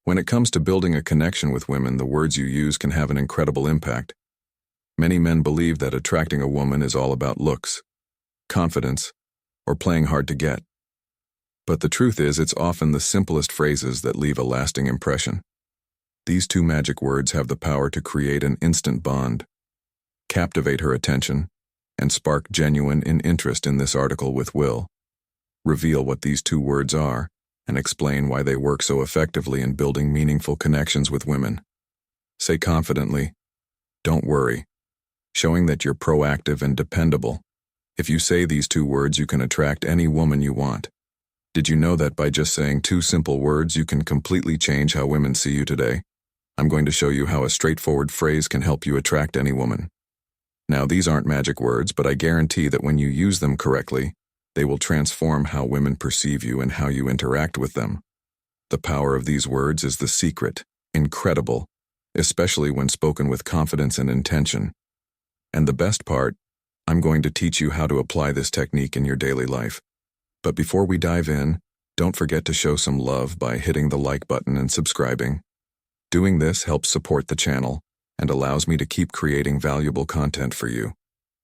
When it comes to building a connection with women, the words you use can have an incredible impact. Many men believe that attracting a woman is all about looks, confidence, or playing hard to get. But the truth is, it's often the simplest phrases that leave a lasting impression. These two magic words have the power to create an instant bond, captivate her attention, and spark genuine interest. In this article with Will, reveal what these two words are and explain why they work so effectively in building meaningful connections with women. Say confidently, "Don't worry," showing that you're proactive and dependable. If you say these two words, you can attract any woman you want. Did you know that by just saying two simple words, you can completely change how women see you today? I'm going to show you how a straightforward phrase can help you attract any woman. Now, these aren't magic words, but I guarantee that when you use them correctly, they will transform how women perceive you and how you interact with them. The power of these words is the secret, incredible, especially when spoken with confidence and intention. And the best part, I'm going to teach you how to apply this technique in your daily life. But before we dive in, don't forget to show some love by hitting the like button and subscribing. Doing this helps support the channel and allows me to keep creating valuable content for you.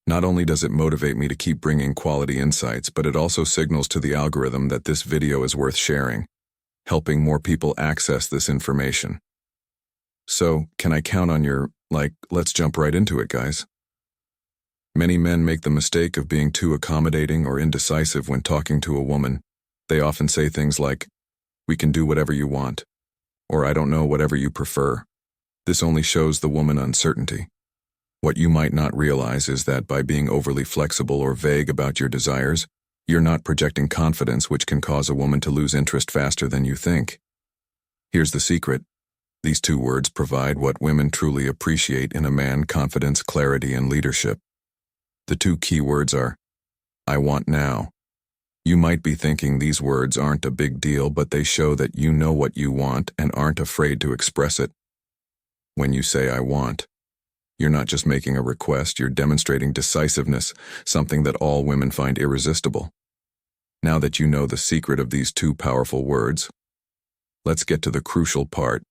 Not only does it motivate me to keep bringing quality insights, but it also signals to the algorithm that this video is worth sharing, helping more people access this information. So, can I count on your, let's jump right into it, guys. Many men make the mistake of being too accommodating or indecisive when talking to a woman. They often say things like, "We can do whatever you want," or "I don't know, whatever you prefer." This only shows the woman uncertainty. What you might not realize is that by being overly flexible or vague about your desires, you're not projecting confidence, which can cause a woman to lose interest faster than you think. Here's the secret. These two words provide what women truly appreciate in a man: confidence, clarity, and leadership. The two key words are, "I want now." You might be thinking these words aren't a big deal, but they show that you know what you want and aren't afraid to express it. When you say "I want," you're not just making a request, you're demonstrating decisiveness, something that all women find irresistible. Now that you know the secret of these two powerful words, let's get to the crucial part: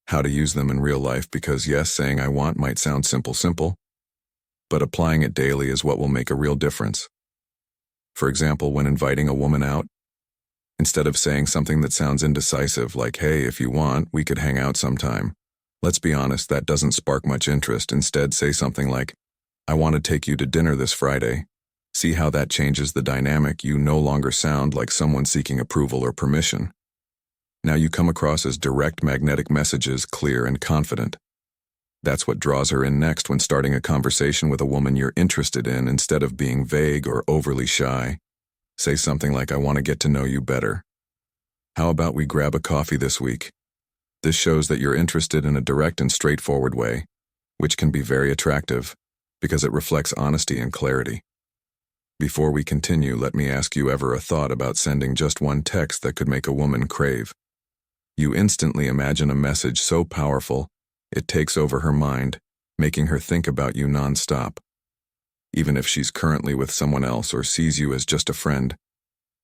how to use them in real life, because yes, saying "I want" might sound simple, but applying it daily is what will make a real difference. For example, when inviting a woman out, instead of saying something that sounds indecisive like, "Hey, if you want, we could hang out sometime," let's be honest, that doesn't spark much interest. Instead, say something like, "I want to take you to dinner this Friday." See how that changes the dynamic. You no longer sound like someone seeking approval or permission. Now you come across as direct, magnetic messages, clear and confident. That's what draws her in next when starting a conversation with a woman you're interested in. Instead of being vague or overly shy, say something like, "I want to get to know you better. How about we grab a coffee this week?" This shows that you're interested in a direct and straightforward way, which can be very attractive because it reflects honesty and clarity. Before we continue, let me ask you, ever a thought about sending just one text that could make a woman crave? You instantly imagine a message so powerful, it takes over her mind, making her think about you nonstop. Even if she's currently with someone else or sees you as just a friend,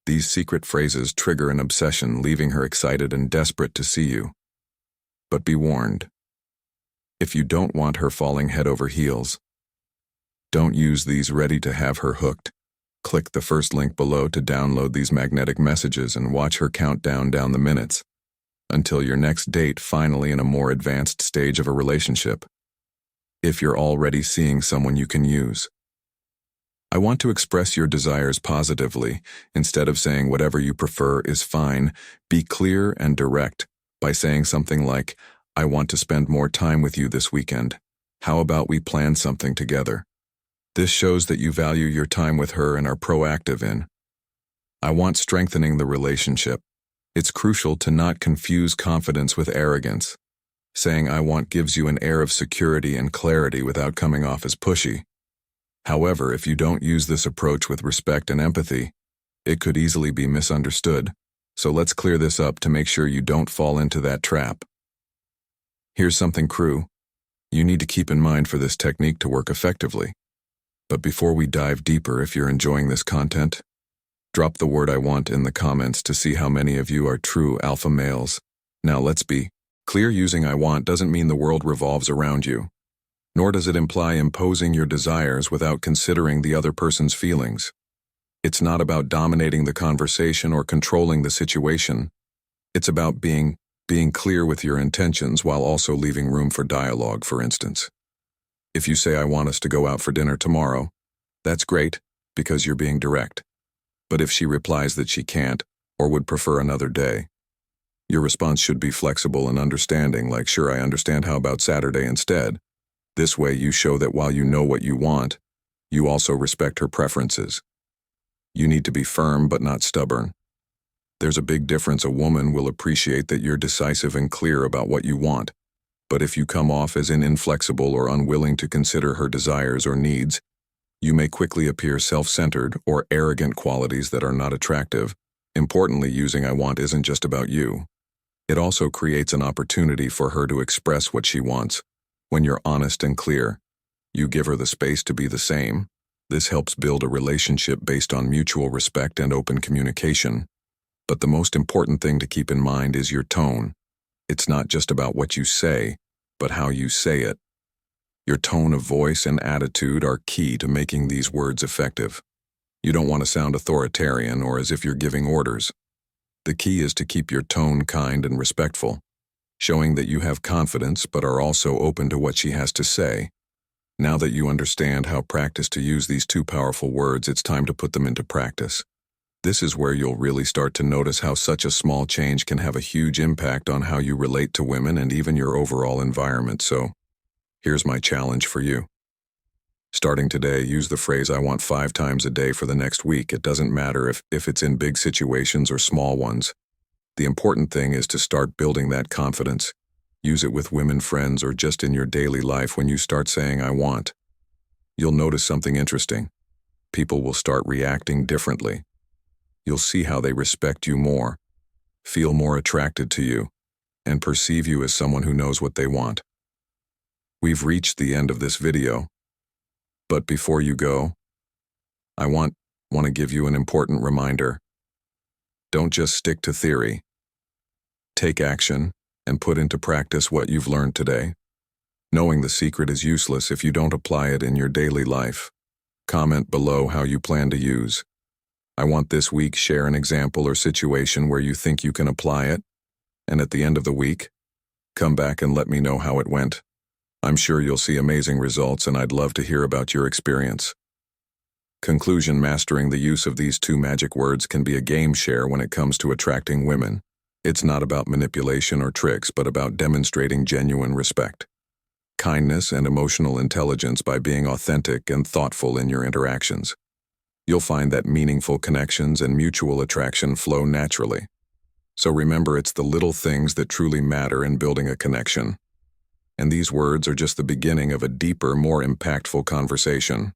these secret phrases trigger an obsession, leaving her excited and desperate to see you. But be warned. If you don't want her falling head over heels, don't use these ready to have her hooked. Click the first link below to download these magnetic messages and watch her count down the minutes until your next date, finally in a more advanced stage of a relationship. If you're already seeing someone you can use, I want to express your desires positively. Instead of saying "whatever you prefer is fine," be clear and direct by saying something like, "I want to spend more time with you this weekend. How about we plan something together?" This shows that you value your time with her and are proactive in "I want," strengthening the relationship. It's crucial to not confuse confidence with arrogance. Saying "I want" gives you an air of security and clarity without coming off as pushy. However, if you don't use this approach with respect and empathy, it could easily be misunderstood. So let's clear this up to make sure you don't fall into that trap. Here's something, crew, you need to keep in mind for this technique to work effectively. But before we dive deeper, if you're enjoying this content, drop the word "I want" in the comments to see how many of you are true alpha males. Now let's be Clear using I want doesn't mean the world revolves around you, nor does it imply imposing your desires without considering the other person's feelings. It's not about dominating the conversation or controlling the situation. It's about being clear with your intentions while also leaving room for dialogue, for instance. If you say, I want us to go out for dinner tomorrow, that's great, because you're being direct. But if she replies that she can't, or would prefer another day, your response should be flexible and understanding, like, sure, I understand, how about Saturday instead? This way you show that while you know what you want, you also respect her preferences. You need to be firm but not stubborn. There's a big difference. A woman will appreciate that you're decisive and clear about what you want, but if you come off as inflexible or unwilling to consider her desires or needs, you may quickly appear self-centered or arrogant, qualities that are not attractive. Importantly, using I want isn't just about you. It also creates an opportunity for her to express what she wants. When you're honest and clear, you give her the space to be the same. This helps build a relationship based on mutual respect and open communication. But the most important thing to keep in mind is your tone. It's not just about what you say, but how you say it. Your tone of voice and attitude are key to making these words effective. You don't want to sound authoritarian or as if you're giving orders. The key is to keep your tone kind and respectful, showing that you have confidence but are also open to what she has to say. Now that you understand how to use these two powerful words, it's time to put them into practice. This is where you'll really start to notice how such a small change can have a huge impact on how you relate to women and even your overall environment. So, here's my challenge for you. Starting today, use the phrase I want 5 times a day for the next week. It doesn't matter if it's in big situations or small ones. The important thing is to start building that confidence. Use it with women friends or just in your daily life. When you start saying I want, you'll notice something interesting. People will start reacting differently. You'll see how they respect you more, feel more attracted to you, and perceive you as someone who knows what they want. We've reached the end of this video. But before you go, I want to give you an important reminder. Don't just stick to theory. Take action and put into practice what you've learned today. Knowing the secret is useless if you don't apply it in your daily life. Comment below how you plan to use I want this week. Share an example or situation where you think you can apply it. And at the end of the week, come back and let me know how it went. I'm sure you'll see amazing results, and I'd love to hear about your experience. Conclusion: mastering the use of these 2 magic words can be a game changer when it comes to attracting women. It's not about manipulation or tricks, but about demonstrating genuine respect, kindness, and emotional intelligence by being authentic and thoughtful in your interactions. You'll find that meaningful connections and mutual attraction flow naturally. So remember, it's the little things that truly matter in building a connection. And these words are just the beginning of a deeper, more impactful conversation.